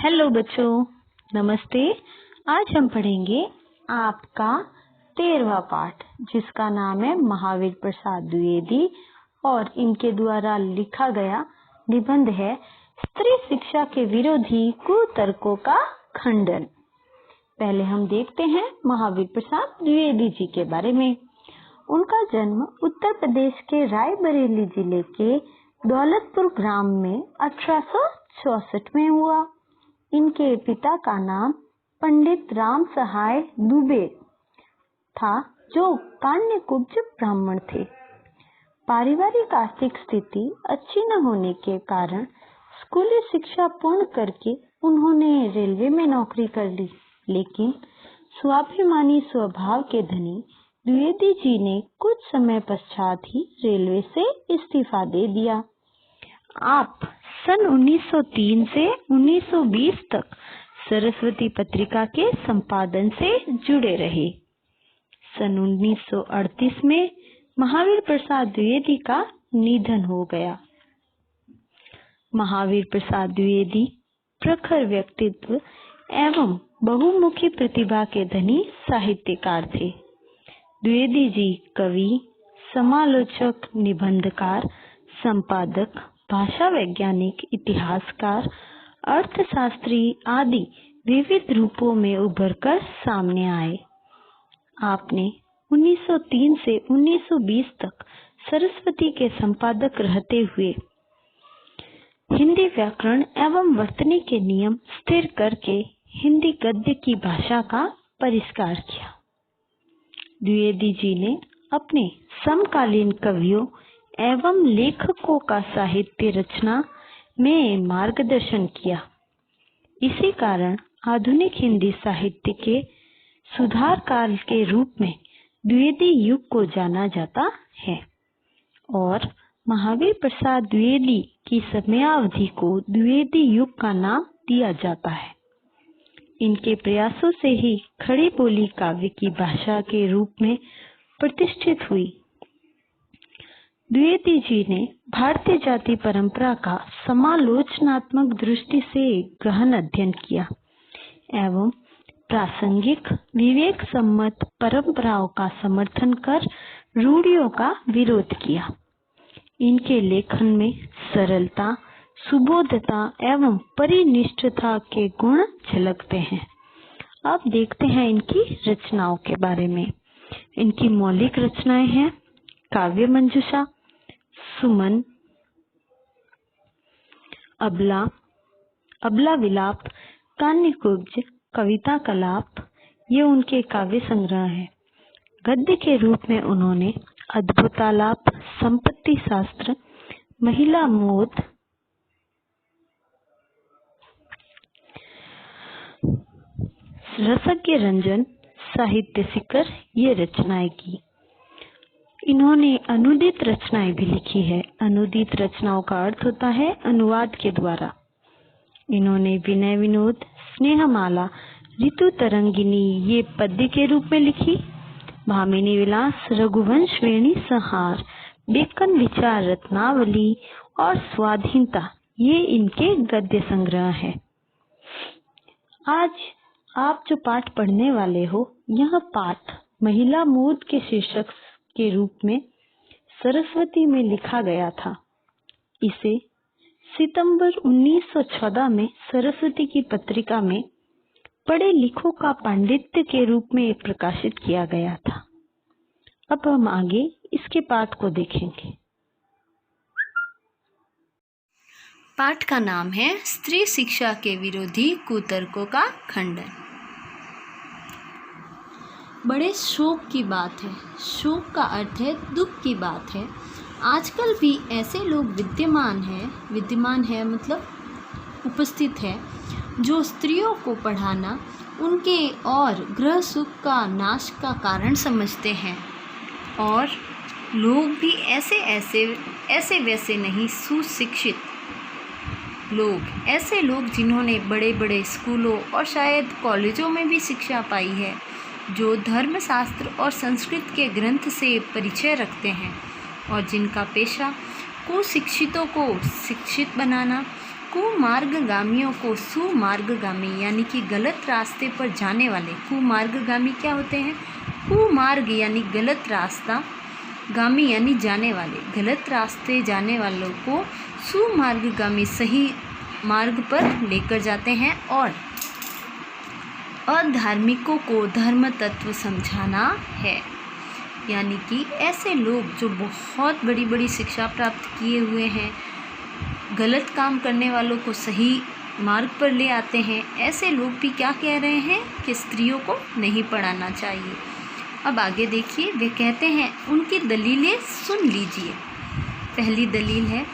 Hello बच्चों, नमस्ते। आज हम पढ़ेंगे आपका 13वां पाठ, जिसका नाम है महावीर प्रसाद द्विवेदी और इनके द्वारा लिखा गया निबंध है स्त्री शिक्षा के विरोधी कुतर्कों का खंडन। पहले हम देखते हैं महावीर प्रसाद द्विवेदी जी के बारे में। उनका जन्म उत्तर प्रदेश के रायबरेली जिले के दौलतपुर ग्राम में 1864 में हुआ। इनके पिता का नाम पंडित राम सहाय दुबे था, जो कान्यकुब्ज ब्राह्मण थे। पारिवारिक आर्थिक स्थिति अच्छी न होने के कारण स्कूली शिक्षा पूर्ण करके उन्होंने रेलवे में नौकरी कर ली, लेकिन स्वाभिमानी स्वभाव के धनी द्विवेदी जी ने कुछ समय पश्चात ही रेलवे से इस्तीफा दे दिया। आप सन 1903 से 1920 तक सरस्वती पत्रिका के संपादन से जुड़े रहे। सन 1938 में महावीर प्रसाद द्विवेदी का निधन हो गया। महावीर प्रसाद द्विवेदी प्रखर व्यक्तित्व एवं बहुमुखी प्रतिभा के धनी साहित्यकार थे। द्विवेदी जी कवि, समालोचक, निबंधकार, संपादक, भाषा वैज्ञानिक, इतिहासकार, अर्थशास्त्री आदि विविध रूपों में उभरकर सामने आए। आपने 1903 से 1920 तक सरस्वती के संपादक रहते हुए हिंदी व्याकरण एवं वर्तनी के नियम स्थिर करके हिंदी गद्य की भाषा का परिष्कार किया। द्विवेदी जी ने अपने समकालीन कवियों एवं लेखकों का साहित्य रचना में मार्गदर्शन किया। इसी कारण आधुनिक हिंदी साहित्य के सुधारकार के रूप में द्विवेदी युग को जाना जाता है और महावीर प्रसाद द्विवेदी की समयावधि को द्विवेदी युग का नाम दिया जाता है। इनके प्रयासों से ही खड़ी बोली काव्य की भाषा के रूप में प्रतिष्ठित हुई। द्विवेदी जी ने भारतीय जाति परंपरा का समालोचनात्मक दृष्टि से गहन अध्ययन किया एवं प्रासंगिक विवेक सम्मत परंपराओं का समर्थन कर रूढ़ियों का विरोध किया। इनके लेखन में सरलता, सुबोधता एवं परिनिष्ठता के गुण झलकते हैं। अब देखते हैं इनकी रचनाओं के बारे में। इनकी मौलिक रचनाएं हैं काव्य मंजूषा, सुमन, अबला, अबला विलाप, कान्यकुब्ज, कविता कलाप, ये उनके काव्य संग्रह हैं। गद्य के रूप में उन्होंने अद्भुतालाप, संपत्ति शास्त्र, महिला मोद, रसज्ञ रंजन, साहित्य शिखर ये रचनाएं की। इन्होंने अनुदित रचनाएं भी लिखी है। अनुदित रचनाओं का अर्थ होता है अनुवाद के द्वारा। इन्होंने विनय विनोद, स्नेहमाला, ऋतु तरंगिनी ये पद्य के रूप में लिखी। भामिनी विलास, रघुवंश वेणी संहार, बेकन विचार रत्नावली और स्वाधीनता ये इनके गद्य संग्रह है। आज आप जो पाठ पढ़ने वाले हो, यह पाठ महिला मोद के शीर्षक के रूप में सरस्वती में लिखा गया था। इसे सितंबर 1914 में सरस्वती की पत्रिका में पढ़े लिखों का पांडित्य के रूप में प्रकाशित किया गया था। अब हम आगे इसके पाठ को देखेंगे। पाठ का नाम है स्त्री शिक्षा के विरोधी कुतर्कों का खंडन। बड़े शोक की बात है। शोक का अर्थ है दुख की बात है। आजकल भी ऐसे लोग विद्यमान है मतलब उपस्थित है, जो स्त्रियों को पढ़ाना उनके और गृह सुख का नाश का कारण समझते हैं। और लोग भी ऐसे वैसे नहीं, सुशिक्षित लोग, ऐसे लोग जिन्होंने बड़े बड़े स्कूलों और शायद कॉलेजों में भी शिक्षा पाई है, जो धर्मशास्त्र और संस्कृत के ग्रंथ से परिचय रखते हैं और जिनका पेशा कुशिक्षितों को शिक्षित बनाना, कुमार्गगामियों को सुमार्गगामी यानी कि गलत रास्ते पर जाने वाले, कुमार्गगामी क्या होते हैं? कुमार्ग यानी गलत रास्ता, गामी यानी जाने वाले, गलत रास्ते जाने वालों को सुमार्गगामी सही मार्ग पर लेकर जाते हैं और अधार्मिकों को धर्म तत्व समझाना है। यानी कि ऐसे लोग जो बहुत बड़ी बड़ी शिक्षा प्राप्त किए हुए हैं, गलत काम करने वालों को सही मार्ग पर ले आते हैं, ऐसे लोग भी क्या कह रहे हैं कि स्त्रियों को नहीं पढ़ाना चाहिए। अब आगे देखिए, वे कहते हैं, उनकी दलीलें सुन लीजिए। पहली दलील है,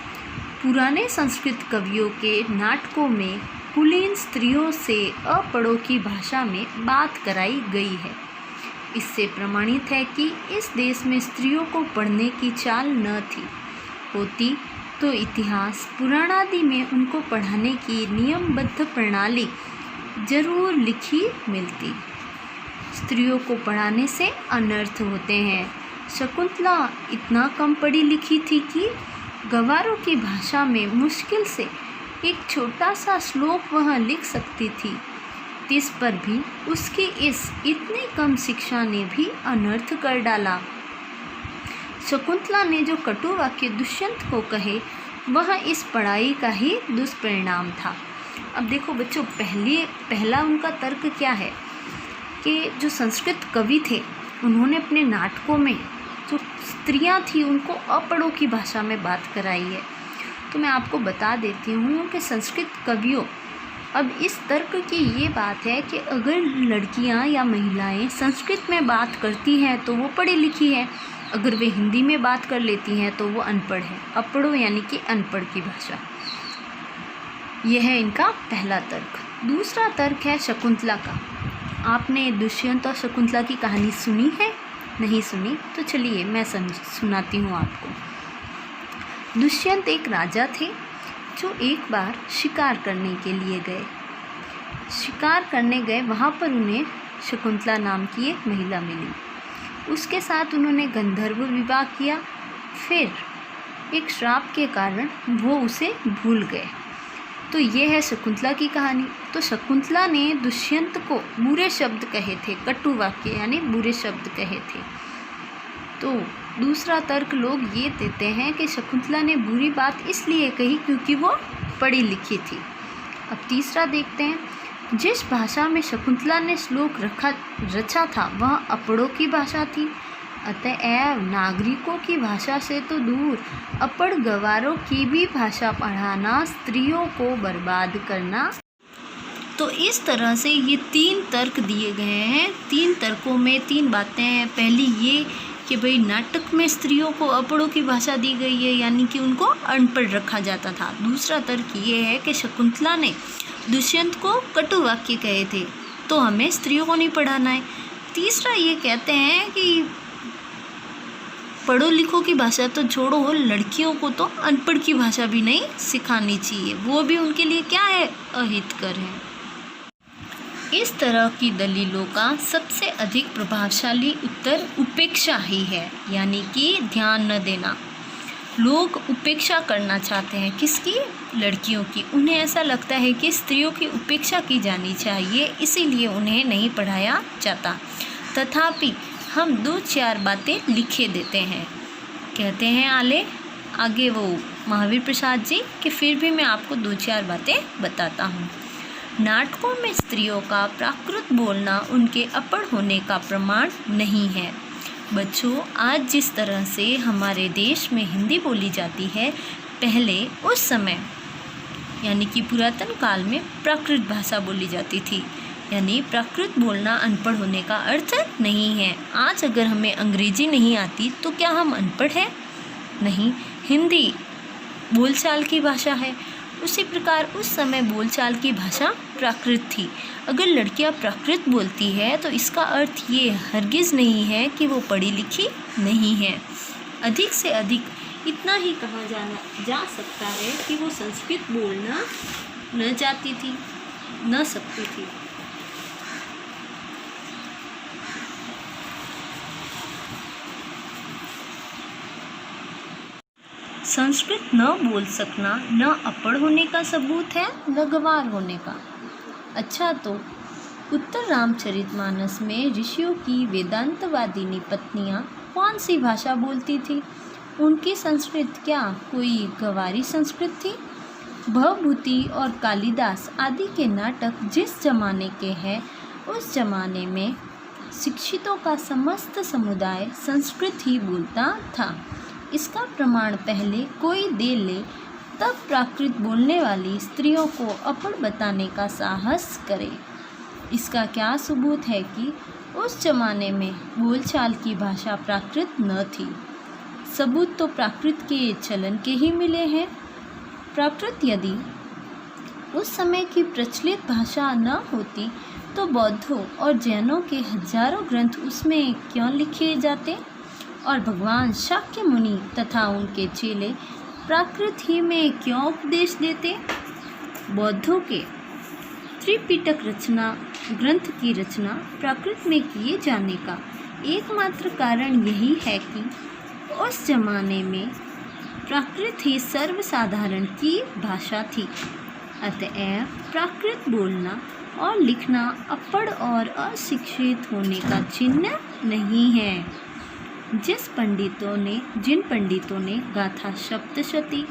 पुराने संस्कृत कवियों के नाटकों में कुलीन स्त्रियों से अपढ़ों की भाषा में बात कराई गई है। इससे प्रमाणित है कि इस देश में स्त्रियों को पढ़ने की चाल न थी, होती तो इतिहास पुराण आदि में उनको पढ़ाने की नियमबद्ध प्रणाली जरूर लिखी मिलती। स्त्रियों को पढ़ाने से अनर्थ होते हैं। शकुंतला इतना कम पढ़ी लिखी थी कि गवारों की भाषा में मुश्किल से एक छोटा सा श्लोक वह लिख सकती थी। इस पर भी उसकी इस इतनी कम शिक्षा ने भी अनर्थ कर डाला। शकुंतला ने जो कटु वाक्य दुष्यंत को कहे, वह इस पढ़ाई का ही दुष्परिणाम था। अब देखो बच्चों, पहला उनका तर्क क्या है कि जो संस्कृत कवि थे, उन्होंने अपने नाटकों में जो स्त्रियां थी उनको अपढ़ों की भाषा में बात कराई है। तो मैं आपको बता देती हूँ कि संस्कृत कवियों, अब इस तर्क की ये बात है कि अगर लड़कियाँ या महिलाएं संस्कृत में बात करती हैं तो वो पढ़ी लिखी है, अगर वे हिंदी में बात कर लेती हैं तो वो अनपढ़ है। अपढ़ो यानी कि अनपढ़ की भाषा। यह है इनका पहला तर्क। दूसरा तर्क है शकुंतला का। आपने दुष्यंत और शकुंतला की कहानी सुनी है? नहीं सुनी? तो चलिए मैं सुनाती हूँ आपको। दुष्यंत एक राजा थे जो एक बार शिकार करने के लिए गए। शिकार करने गए, वहाँ पर उन्हें शकुंतला नाम की एक महिला मिली। उसके साथ उन्होंने गंधर्व विवाह किया। फिर एक श्राप के कारण वो उसे भूल गए। तो ये है शकुंतला की कहानी। तो शकुंतला ने दुष्यंत को बुरे शब्द कहे थे, कटु वाक्य यानी बुरे शब्द कहे थे। तो दूसरा तर्क लोग ये देते हैं कि शकुंतला ने बुरी बात इसलिए कही क्योंकि वो पढ़ी लिखी थी। अब तीसरा देखते हैं। जिस भाषा में शकुंतला ने श्लोक रचा था वह अपढ़ों की भाषा थी। अतएव नागरिकों की भाषा से तो दूर अपढ़ गवारों की भी भाषा पढ़ाना स्त्रियों को बर्बाद करना। तो इस तरह से ये 3 तर्क दिए गए हैं। 3 तर्कों में 3 बातें हैं। पहली ये कि भाई नाटक में स्त्रियों को अपढ़ों की भाषा दी गई है, यानी कि उनको अनपढ़ रखा जाता था। दूसरा तर्क ये है कि शकुंतला ने दुष्यंत को कटु वाक्य कहे थे, तो हमें स्त्रियों को नहीं पढ़ाना है। तीसरा ये कहते हैं कि पढ़ो लिखो की भाषा तो छोड़ो, लड़कियों को तो अनपढ़ की भाषा भी नहीं सिखानी चाहिए, वो भी उनके लिए क्या है, अहितकर है। इस तरह की दलीलों का सबसे अधिक प्रभावशाली उत्तर उपेक्षा ही है, यानी कि ध्यान न देना। लोग उपेक्षा करना चाहते हैं, किसकी? लड़कियों की। उन्हें ऐसा लगता है कि स्त्रियों की उपेक्षा की जानी चाहिए, इसीलिए उन्हें नहीं पढ़ाया जाता। तथापि हम 2-4 बातें लिखे देते हैं। कहते हैं आगे वो महावीर प्रसाद जी कि फिर भी मैं आपको 2-4 बातें बताता हूँ। नाटकों में स्त्रियों का प्राकृत बोलना उनके अपढ़ होने का प्रमाण नहीं है। बच्चों, आज जिस तरह से हमारे देश में हिंदी बोली जाती है, पहले उस समय यानी कि पुरातन काल में प्राकृत भाषा बोली जाती थी। यानी प्राकृत बोलना अनपढ़ होने का अर्थ नहीं है। आज अगर हमें अंग्रेजी नहीं आती तो क्या हम अनपढ़ हैं? नहीं, हिंदी बोलचाल की भाषा है। उसी प्रकार उस समय बोलचाल की भाषा प्राकृत थी। अगर लड़कियां प्राकृत बोलती है तो इसका अर्थ ये हरगिज़ नहीं है कि वो पढ़ी लिखी नहीं है। अधिक से अधिक इतना ही कहा जा सकता है कि वो संस्कृत बोलना न सकती थी। संस्कृत न बोल सकना न अपढ़ होने का सबूत है न गंवार होने का। अच्छा, तो उत्तर रामचरितमानस में ऋषियों की वेदांतवादिनी पत्नियां कौन सी भाषा बोलती थी? उनकी संस्कृत क्या कोई गंवारी संस्कृत थी? भवभूति और कालिदास आदि के नाटक जिस जमाने के हैं, उस जमाने में शिक्षितों का समस्त समुदाय संस्कृत ही बोलता था। इसका प्रमाण पहले कोई दे ले तब प्राकृत बोलने वाली स्त्रियों को अपढ़ बताने का साहस करे। इसका क्या सबूत है कि उस जमाने में बोलचाल की भाषा प्राकृत न थी? सबूत तो प्राकृत के चलन के ही मिले हैं। प्राकृत यदि उस समय की प्रचलित भाषा न होती तो बौद्धों और जैनों के हजारों ग्रंथ उसमें क्यों लिखे जाते और भगवान शाक्य मुनि तथा उनके चेले प्राकृत ही में क्यों उपदेश देते? बौद्धों के त्रिपिटक रचना ग्रंथ की रचना प्राकृत में किए जाने का एकमात्र कारण यही है कि उस जमाने में प्राकृत ही सर्वसाधारण की भाषा थी। अतएव प्राकृत बोलना और लिखना अपढ़ और अशिक्षित होने का चिन्ह नहीं है। जिन पंडितों ने गाथा सप्तशती,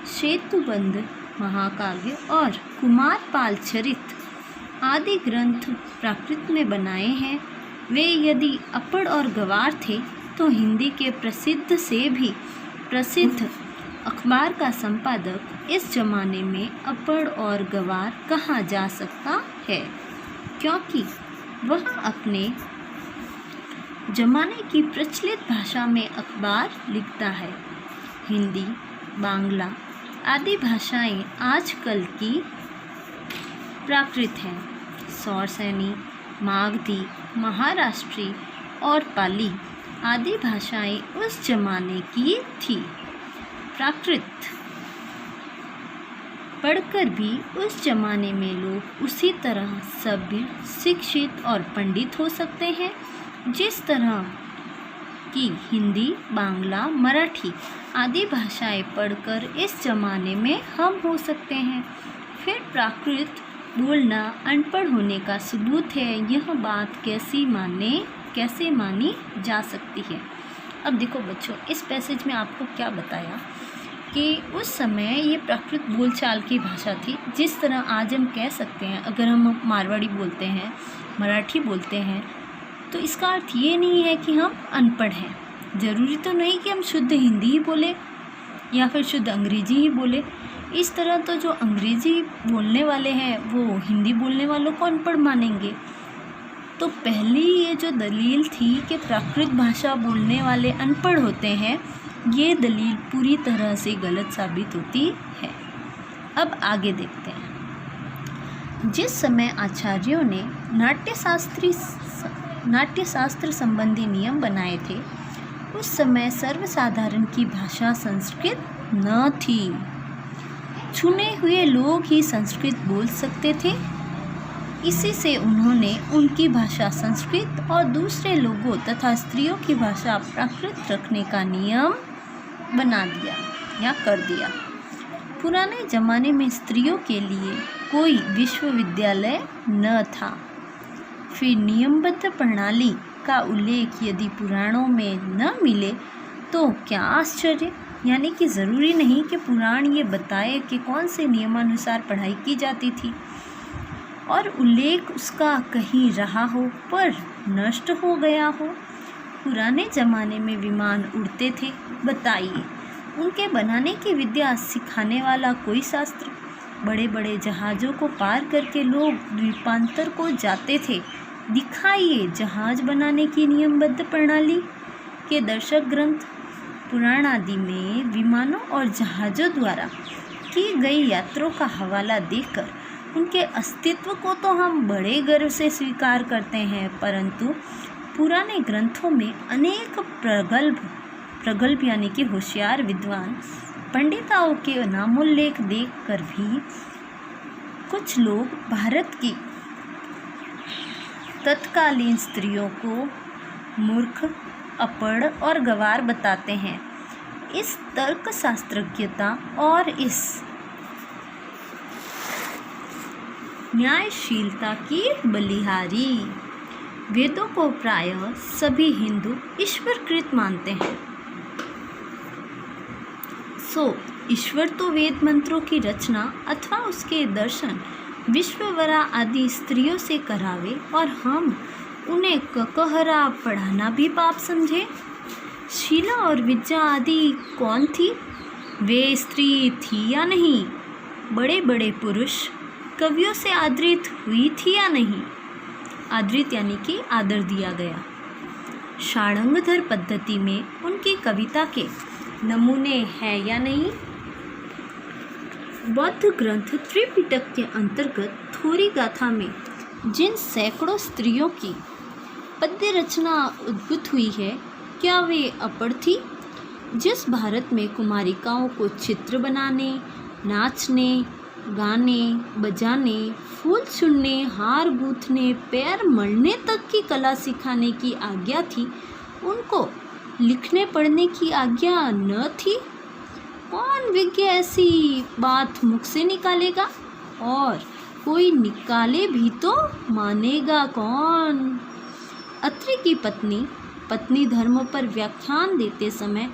सेतुबंध महाकाव्य और कुमारपाल चरित आदि ग्रंथ प्राकृत में बनाए हैं, वे यदि अपढ़ और गंवार थे तो हिंदी के प्रसिद्ध से भी प्रसिद्ध अखबार का संपादक इस जमाने में अपढ़ और गंवार कहा जा सकता है, क्योंकि वह अपने जमाने की प्रचलित भाषा में अखबार लिखता है। हिंदी, बांग्ला आदि भाषाएं आजकल की प्राकृत हैं। सौरसैनी, मागधी, महाराष्ट्री और पाली आदि भाषाएं उस जमाने की थी। प्राकृत पढ़कर भी उस जमाने में लोग उसी तरह सभ्य, शिक्षित और पंडित हो सकते हैं जिस तरह की हिंदी, बांग्ला, मराठी आदि भाषाएं पढ़कर इस जमाने में हम हो सकते हैं। फिर प्राकृत बोलना अनपढ़ होने का सबूत है, यह बात कैसे मानी जा सकती है? अब देखो बच्चों, इस पैसेज में आपको क्या बताया कि उस समय ये प्राकृत बोलचाल की भाषा थी। जिस तरह आज हम कह सकते हैं, अगर हम मारवाड़ी बोलते हैं, मराठी बोलते हैं, तो इसका अर्थ ये नहीं है कि हम अनपढ़ हैं। ज़रूरी तो नहीं कि हम शुद्ध हिंदी ही बोले या फिर शुद्ध अंग्रेजी ही बोले। इस तरह तो जो अंग्रेजी बोलने वाले हैं वो हिंदी बोलने वालों को अनपढ़ मानेंगे। तो पहली ये जो दलील थी कि प्राकृत भाषा बोलने वाले अनपढ़ होते हैं, ये दलील पूरी तरह से गलत साबित होती है। अब आगे देखते हैं। जिस समय आचार्यों ने नाट्यशास्त्र संबंधी नियम बनाए थे, उस समय सर्वसाधारण की भाषा संस्कृत न थी। चुने हुए लोग ही संस्कृत बोल सकते थे। इसी से उन्होंने उनकी भाषा संस्कृत और दूसरे लोगों तथा स्त्रियों की भाषा प्राकृत रखने का नियम बना दिया या कर दिया। पुराने ज़माने में स्त्रियों के लिए कोई विश्वविद्यालय न था। फिर नियमबद्ध प्रणाली का उल्लेख यदि पुराणों में न मिले तो क्या आश्चर्य, यानी कि ज़रूरी नहीं कि पुराण ये बताए कि कौन से नियमानुसार पढ़ाई की जाती थी और उल्लेख उसका कहीं रहा हो पर नष्ट हो गया हो। पुराने ज़माने में विमान उड़ते थे, बताइए उनके बनाने की विद्या सिखाने वाला कोई शास्त्र? बड़े बड़े जहाज़ों को पार करके लोग द्वीपांतर को जाते थे, दिखाइए जहाज़ बनाने की नियमबद्ध प्रणाली के दर्शक ग्रंथ। पुराण आदि में विमानों और जहाज़ों द्वारा की गई यात्रों का हवाला देकर उनके अस्तित्व को तो हम बड़े गर्व से स्वीकार करते हैं, परंतु पुराने ग्रंथों में अनेक प्रगल्भ यानी कि होशियार विद्वान पंडिताओं के नामोल्लेख देखकर भी कुछ लोग भारत की तत्कालीन स्त्रियों को मूर्ख, अपढ़ और गंवार बताते हैं। इस तर्क शास्त्रज्ञता और इस न्यायशीलता की बलिहारी। वेदों को प्रायः सभी हिंदू ईश्वरकृत मानते हैं। ईश्वर तो वेद मंत्रों की रचना अथवा उसके दर्शन विश्ववरा आदि स्त्रियों से करावे और हम उन्हें ककहरा पढ़ाना भी पाप समझे। शीला और विद्या आदि कौन थी? वे स्त्री थी या नहीं? बड़े बड़े पुरुष कवियों से आदरित हुई थी या नहीं? आदरित यानी कि आदर दिया गया। षाडंगधर पद्धति में उनकी कविता के नमूने हैं या नहीं? बौद्ध ग्रंथ त्रिपिटक के अंतर्गत थोरी गाथा में जिन सैकड़ों स्त्रियों की पद्य रचना उद्भूत हुई है, क्या वे अपढ़ थी? जिस भारत में कुमारिकाओं को चित्र बनाने, नाचने, गाने, बजाने, फूल चुनने, हार गूंथने, पैर मलने तक की कला सिखाने की आज्ञा थी, उनको लिखने पढ़ने की आज्ञा न थी? कौन विज्ञ ऐसी बात मुख से निकालेगा? और कोई निकाले भी तो मानेगा कौन? अत्रि की पत्नी धर्म पर व्याख्यान देते समय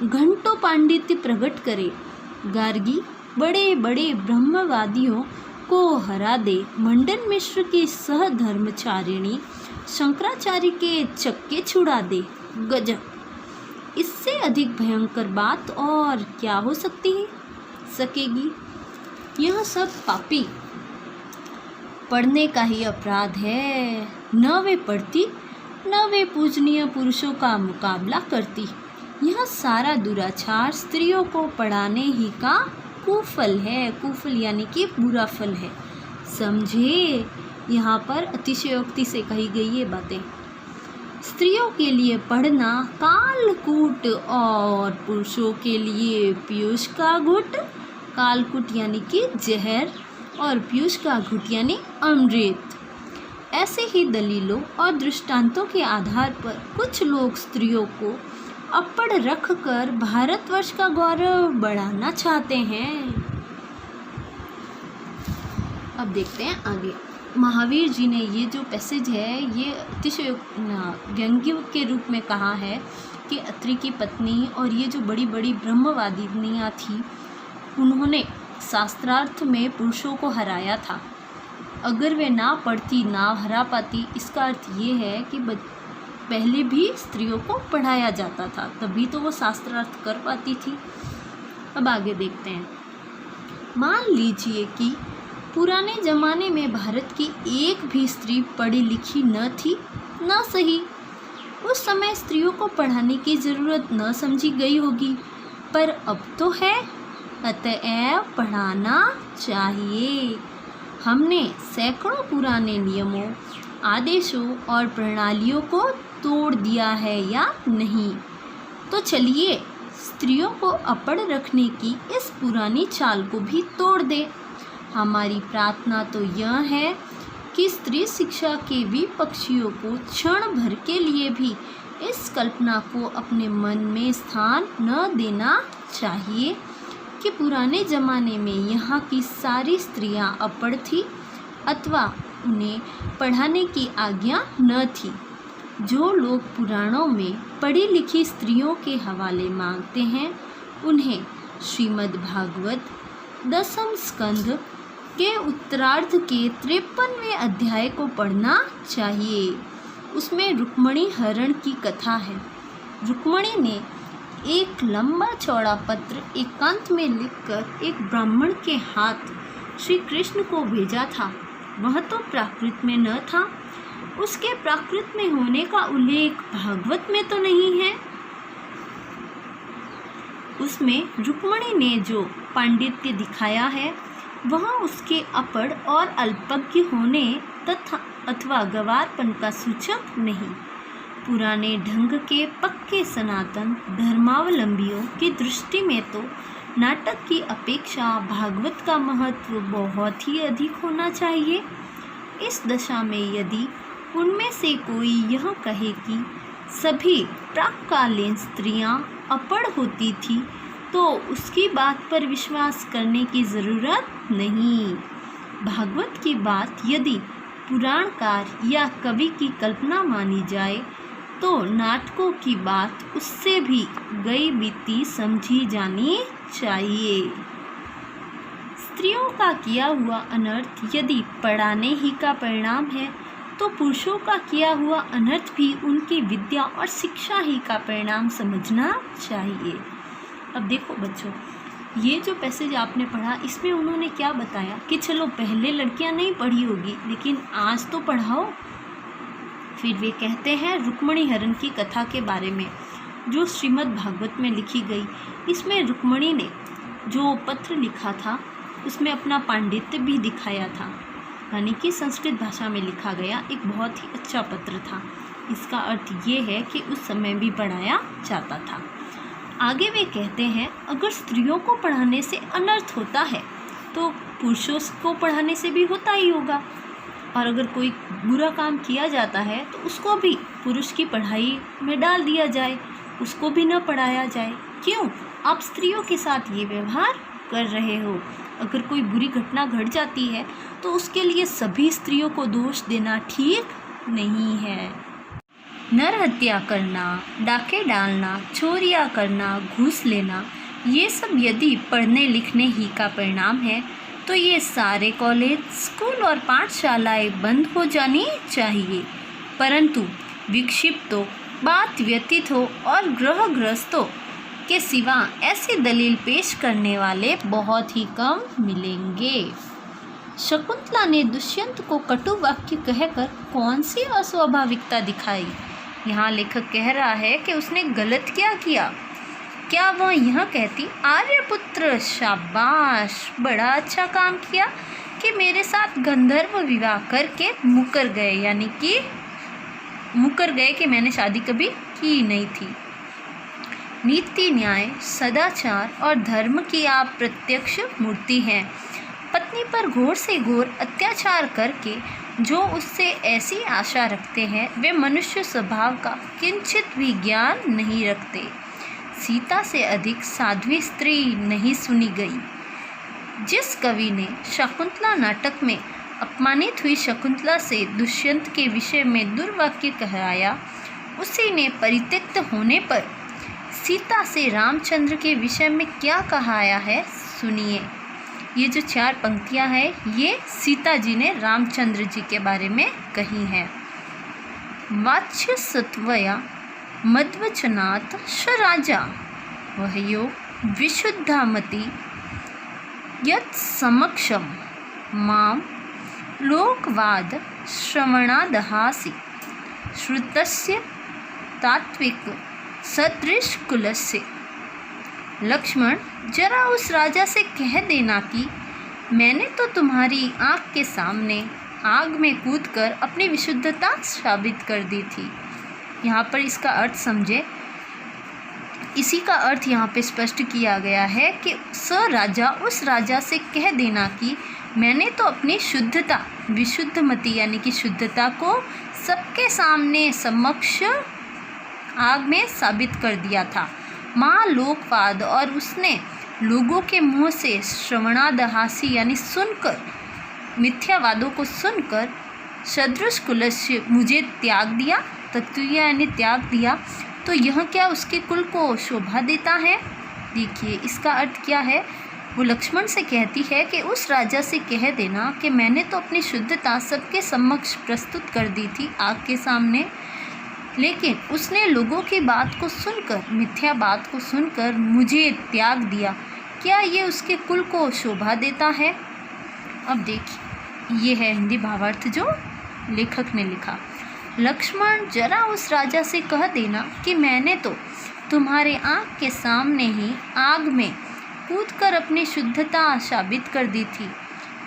घंटों पांडित्य प्रकट करे, गार्गी बड़े बड़े ब्रह्मवादियों को हरा दे, मंडन मिश्र की सहधर्मचारिणी शंकराचार्य के चक्के छुड़ा दे। गजब! इससे अधिक भयंकर बात और क्या हो सकेगी? यह सब पापी पढ़ने का ही अपराध है। न वे पढ़ती, न वे पूजनीय पुरुषों का मुकाबला करती। यह सारा दुराचार स्त्रियों को पढ़ाने ही का कुफल है। कुफल यानी कि बुरा फल है। समझे? यहाँ पर अतिशयोक्ति से कही गई ये बातें। स्त्रियों के लिए पढ़ना कालकूट और पुरुषों के लिए पीयूष का घुट। कालकूट यानी कि जहर और पीयूष का घुट यानी अमृत। ऐसे ही दलीलों और दृष्टांतों के आधार पर कुछ लोग स्त्रियों को अपढ़ रखकर भारतवर्ष का गौरव बढ़ाना चाहते हैं। अब देखते हैं आगे। महावीर जी ने ये जो पैसेज है ये अतिशय व्यंग्य के रूप में कहा है कि अत्रि की पत्नी और ये जो बड़ी बड़ी ब्रह्मवादिनियाँ थी, उन्होंने शास्त्रार्थ में पुरुषों को हराया था। अगर वे ना पढ़ती, ना हरा पाती, इसका अर्थ ये है कि पहले भी स्त्रियों को पढ़ाया जाता था, तभी तो वो शास्त्रार्थ कर पाती थी। अब आगे देखते हैं। मान लीजिए कि पुराने ज़माने में भारत की एक भी स्त्री पढ़ी लिखी न थी, न सही। उस समय स्त्रियों को पढ़ाने की ज़रूरत न समझी गई होगी, पर अब तो है, अतएव पढ़ाना चाहिए। हमने सैकड़ों पुराने नियमों, आदेशों और प्रणालियों को तोड़ दिया है या नहीं? तो चलिए स्त्रियों को अपढ़ रखने की इस पुरानी चाल को भी तोड़ दे। हमारी प्रार्थना तो यह है कि स्त्री शिक्षा के विपक्षियों को क्षण भर के लिए भी इस कल्पना को अपने मन में स्थान न देना चाहिए कि पुराने ज़माने में यहाँ की सारी स्त्रियाँ अपढ़ थी अथवा उन्हें पढ़ाने की आज्ञा न थी। जो लोग पुराणों में पढ़ी लिखी स्त्रियों के हवाले मांगते हैं, उन्हें श्रीमद् भागवत 10वें स्कंध के उत्तरार्ध के 53वें अध्याय को पढ़ना चाहिए। उसमें रुक्मणी हरण की कथा है। रुक्मणी ने एक लंबा चौड़ा पत्र एकांत में लिखकर एक ब्राह्मण के हाथ श्री कृष्ण को भेजा था। वह तो प्राकृत में न था, उसके प्राकृत में होने का उल्लेख भागवत में तो नहीं है। उसमें रुक्मणी ने जो पांडित्य दिखाया है वह उसके अपढ़ और अल्पज्ञ होने तथा अथवा गवारपन का सूचक नहीं। पुराने ढंग के पक्के सनातन धर्मावलंबियों की दृष्टि में तो नाटक की अपेक्षा भागवत का महत्व बहुत ही अधिक होना चाहिए। इस दशा में यदि उनमें से कोई यह कहे कि सभी प्राक्कालीन स्त्रियां अपढ़ होती थी तो उसकी बात पर विश्वास करने की ज़रूरत नहीं। भागवत की बात यदि पुराणकार या कवि की कल्पना मानी जाए तो नाटकों की बात उससे भी गई बीती समझी जानी चाहिए। स्त्रियों का किया हुआ अनर्थ यदि पढ़ाने ही का परिणाम है तो पुरुषों का किया हुआ अनर्थ भी उनकी विद्या और शिक्षा ही का परिणाम समझना चाहिए। अब देखो बच्चों, ये जो पैसेज आपने पढ़ा इसमें उन्होंने क्या बताया कि चलो पहले लड़कियां नहीं पढ़ी होगी लेकिन आज तो पढ़ाओ। फिर वे कहते हैं रुक्मणी हरण की कथा के बारे में जो श्रीमद् भागवत में लिखी गई। इसमें रुक्मणी ने जो पत्र लिखा था उसमें अपना पांडित्य भी दिखाया था, यानी कि संस्कृत भाषा में लिखा गया एक बहुत ही अच्छा पत्र था। इसका अर्थ ये है कि उस समय भी पढ़ाया जाता था। आगे वे कहते हैं अगर स्त्रियों को पढ़ाने से अनर्थ होता है तो पुरुषों को पढ़ाने से भी होता ही होगा, और अगर कोई बुरा काम किया जाता है तो उसको भी पुरुष की पढ़ाई में डाल दिया जाए, उसको भी न पढ़ाया जाए। क्यों आप स्त्रियों के साथ ये व्यवहार कर रहे हो? अगर कोई बुरी घटना घट जाती है तो उसके लिए सभी स्त्रियों को दोष देना ठीक नहीं है। नर हत्या करना, डाके डालना, चोरियां करना, घूस लेना, ये सब यदि पढ़ने लिखने ही का परिणाम है तो ये सारे कॉलेज, स्कूल और पाठशालाएं बंद हो जानी चाहिए। परंतु विक्षिप्तों, बात व्यतीत हो और ग्रहग्रस्तों के सिवा ऐसी दलील पेश करने वाले बहुत ही कम मिलेंगे। शकुंतला ने दुष्यंत को कटु वाक्य कहकर कौन सी अस्वाभाविकता दिखाई? यहाँ लेखक कह रहा है कि उसने गलत क्या किया। क्या वह यह कहती आर्यपुत्र शाबाश, बड़ा अच्छा काम किया कि मेरे साथ गंधर्व विवाह करके मुकर गए, यानी कि मुकर गए कि मैंने शादी कभी की नहीं थी। नीति, न्याय, सदाचार और धर्म की आप प्रत्यक्ष मूर्ति हैं। पत्नी पर घोर से घोर अत्याचार करके जो उससे ऐसी आशा रखते हैं वे मनुष्य स्वभाव का किंचित भी ज्ञान नहीं रखते। सीता से अधिक साध्वी स्त्री नहीं सुनी गई। जिस कवि ने शकुंतला नाटक में अपमानित हुई शकुंतला से दुष्यंत के विषय में दुर्वाक्य कहराया, उसी ने परित्यक्त होने पर सीता से रामचंद्र के विषय में क्या कहाया है सुनिए। ये जो 4 पंक्तियां हैं ये सीता जी ने रामचंद्र जी के बारे में कही हैं। वाच्य सत्वया मद्वचनात् स राजा वह्यो विशुद्धामति यत् समक्षम माम लोकवाद श्रवणादहासि श्रुतस्य तात्विक सदृश कुलस्य। लक्ष्मण, जरा उस राजा से कह देना कि मैंने तो तुम्हारी आँख के सामने आग में कूदकर अपनी विशुद्धता साबित कर दी थी। यहाँ पर इसका अर्थ समझे। इसी का अर्थ यहाँ पे स्पष्ट किया गया है कि राजा उस राजा से कह देना कि मैंने तो अपनी शुद्धता, विशुद्धमति यानी कि शुद्धता को सबके सामने समक्ष आग में साबित कर दिया था। महालोकवाद, और उसने लोगों के मुंह से श्रवणादहासी यानी सुनकर, मिथ्यावादों को सुनकर सदृश कुलस्य मुझे त्याग दिया, तत्वीय यानी त्याग दिया। तो यह क्या उसके कुल को शोभा देता है? देखिए इसका अर्थ क्या है। वो लक्ष्मण से कहती है कि उस राजा से कह देना कि मैंने तो अपनी शुद्धता सबके समक्ष प्रस्तुत कर दी थी आग के सामने, लेकिन उसने लोगों की बात को सुनकर, मिथ्या बात को सुनकर मुझे त्याग दिया। क्या ये उसके कुल को शोभा देता है? अब देखिए ये है हिंदी भावार्थ जो लेखक ने लिखा। लक्ष्मण, जरा उस राजा से कह देना कि मैंने तो तुम्हारे आँख के सामने ही आग में कूदकर अपनी शुद्धता साबित कर दी थी।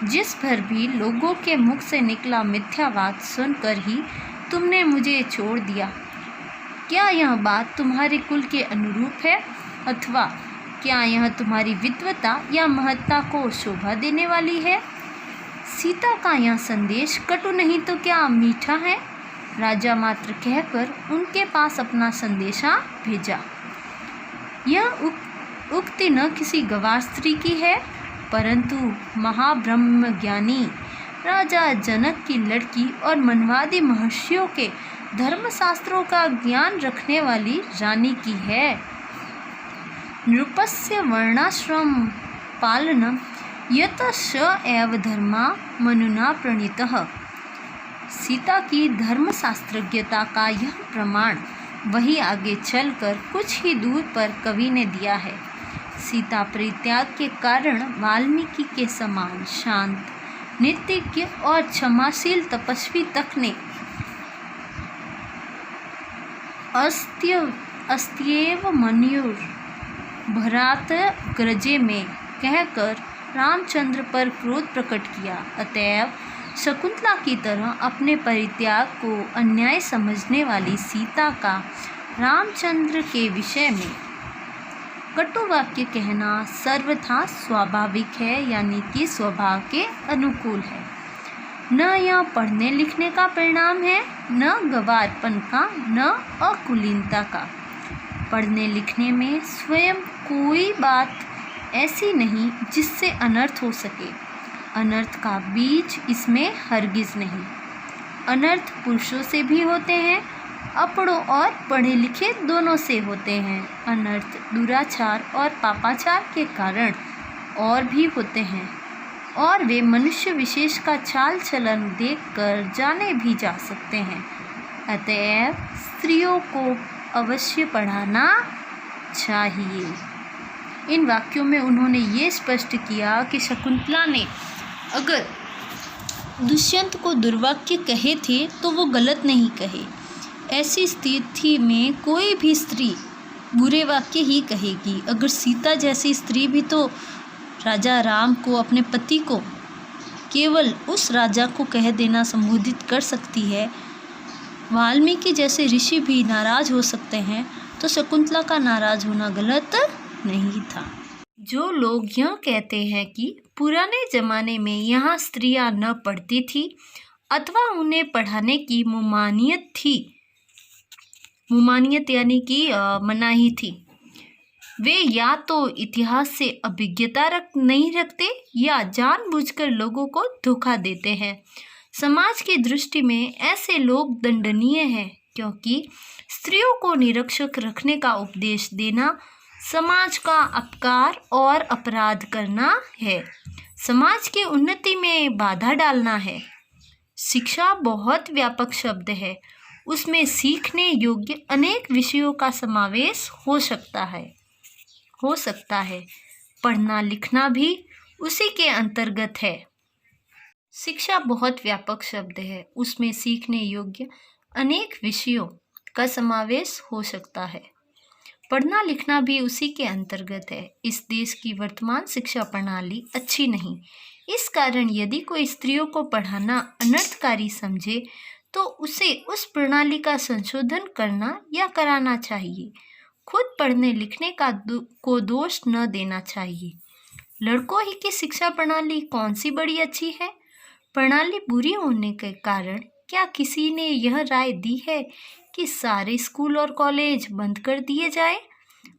जिस भर भी लोगों के मुख से निकला मिथ्यावाद सुनकर ही तुमने मुझे छोड़ दिया। क्या यह बात तुम्हारे कुल के अनुरूप है, अथवा क्या यह तुम्हारी विद्वता या महत्ता को शोभा देने वाली है? सीता का यह संदेश कटु नहीं तो क्या मीठा है? राजा मात्र कहकर उनके पास अपना संदेशा भेजा। यह उक्ति न किसी गवार स्त्री की है, परंतु महाब्रह्मज्ञानी राजा जनक की लड़की और मनवादी महर्षियों के धर्मशास्त्रों का ज्ञान रखने वाली रानी की है। नृपस्य वर्णाश्रम पालनम यत स एव धर्मा मनुना प्रणीतः। सीता की धर्मशास्त्रज्ञता का यह प्रमाण वही आगे चलकर कुछ ही दूर पर कवि ने दिया है। सीता परित्याग के कारण वाल्मीकि के समान शांत, नीतिज्ञ और क्षमाशील तपस्वी तक ने अस्त्येव मन्युर भरात ग्रजे में कहकर रामचंद्र पर क्रोध प्रकट किया। अतएव शकुंतला की तरह अपने परित्याग को अन्याय समझने वाली सीता का रामचंद्र के विषय में कटु वाक्य कहना सर्वथा स्वाभाविक है, यानी कि स्वभाव के अनुकूल है। न यह पढ़ने लिखने का परिणाम है, न गवारपन का, न अकुलीनता का। पढ़ने लिखने में स्वयं कोई बात ऐसी नहीं जिससे अनर्थ हो सके। अनर्थ का बीज इसमें हरगिज नहीं। अनर्थ पुरुषों से भी होते हैं, अपड़ों और पढ़े लिखे दोनों से होते हैं। अनर्थ दुराचार और पापाचार के कारण और भी होते हैं, और वे मनुष्य विशेष का चाल चलन देखकर जाने भी जा सकते हैं। अतएव स्त्रियों को अवश्य पढ़ाना चाहिए। इन वाक्यों में उन्होंने ये स्पष्ट किया कि शकुंतला ने अगर दुष्यंत को दुर्वाक्य कहे थे तो वो गलत नहीं कहे। ऐसी स्थिति में कोई भी स्त्री बुरे वाक्य ही कहेगी। अगर सीता जैसी स्त्री भी तो राजा राम को, अपने पति को, केवल उस राजा को कह देना संबोधित कर सकती है, वाल्मीकि जैसे ऋषि भी नाराज हो सकते हैं, तो शकुंतला का नाराज होना गलत नहीं था। जो लोग यह कहते हैं कि पुराने जमाने में यहाँ स्त्रियां न पढ़ती थी अथवा उन्हें पढ़ाने की मुमानियत थी, मुमानियत यानी कि मनाही थी, वे या तो इतिहास से अभिज्ञता नहीं रखते या जानबूझकर लोगों को धोखा देते हैं। समाज की दृष्टि में ऐसे लोग दंडनीय हैं, क्योंकि स्त्रियों को निरक्षर रखने का उपदेश देना समाज का अपकार और अपराध करना है, समाज की उन्नति में बाधा डालना है। शिक्षा बहुत व्यापक शब्द है, उसमें सीखने योग्य अनेक विषयों का समावेश हो सकता है। पढ़ना लिखना भी उसी के अंतर्गत है। शिक्षा बहुत व्यापक शब्द है, उसमें सीखने योग्य अनेक विषयों का समावेश हो सकता है। पढ़ना लिखना भी उसी के अंतर्गत है। इस देश की वर्तमान शिक्षा प्रणाली अच्छी नहीं। इस कारण यदि कोई स्त्रियों को पढ़ाना अनर्थकारी समझे तो उसे उस प्रणाली का संशोधन करना या कराना चाहिए। खुद पढ़ने लिखने को दोष न देना चाहिए। लड़कों ही की शिक्षा प्रणाली कौन सी बड़ी अच्छी है? प्रणाली बुरी होने के कारण क्या किसी ने यह राय दी है कि सारे स्कूल और कॉलेज बंद कर दिए जाए?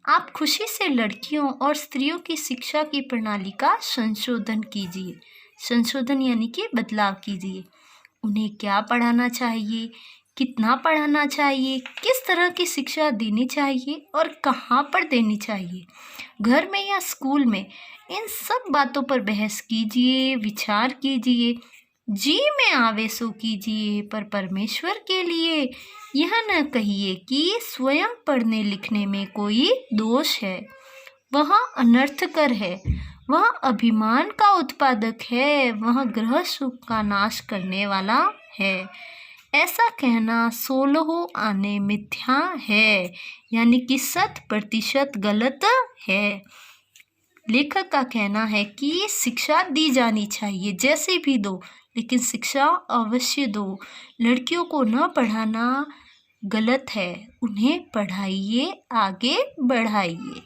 आप खुशी से लड़कियों और स्त्रियों की शिक्षा की प्रणाली का संशोधन कीजिए। संशोधन यानी कि बदलाव कीजिए। उन्हें क्या पढ़ाना चाहिए, कितना पढ़ाना चाहिए, किस तरह की शिक्षा देनी चाहिए और कहाँ पर देनी चाहिए, घर में या स्कूल में, इन सब बातों पर बहस कीजिए, विचार कीजिए, जी में आवेशों कीजिए, पर परमेश्वर के लिए यह न कहिए कि स्वयं पढ़ने लिखने में कोई दोष है। वह अनर्थकर है, वह अभिमान का उत्पादक है, वह गृह सुख का नाश करने वाला है। ऐसा कहना 16 आने मिथ्या है, यानी कि 100% गलत है। लेखक का कहना है कि शिक्षा दी जानी चाहिए, जैसे भी दो, लेकिन शिक्षा अवश्य दो। लड़कियों को न पढ़ाना गलत है, उन्हें पढ़ाइए, आगे बढ़ाइए।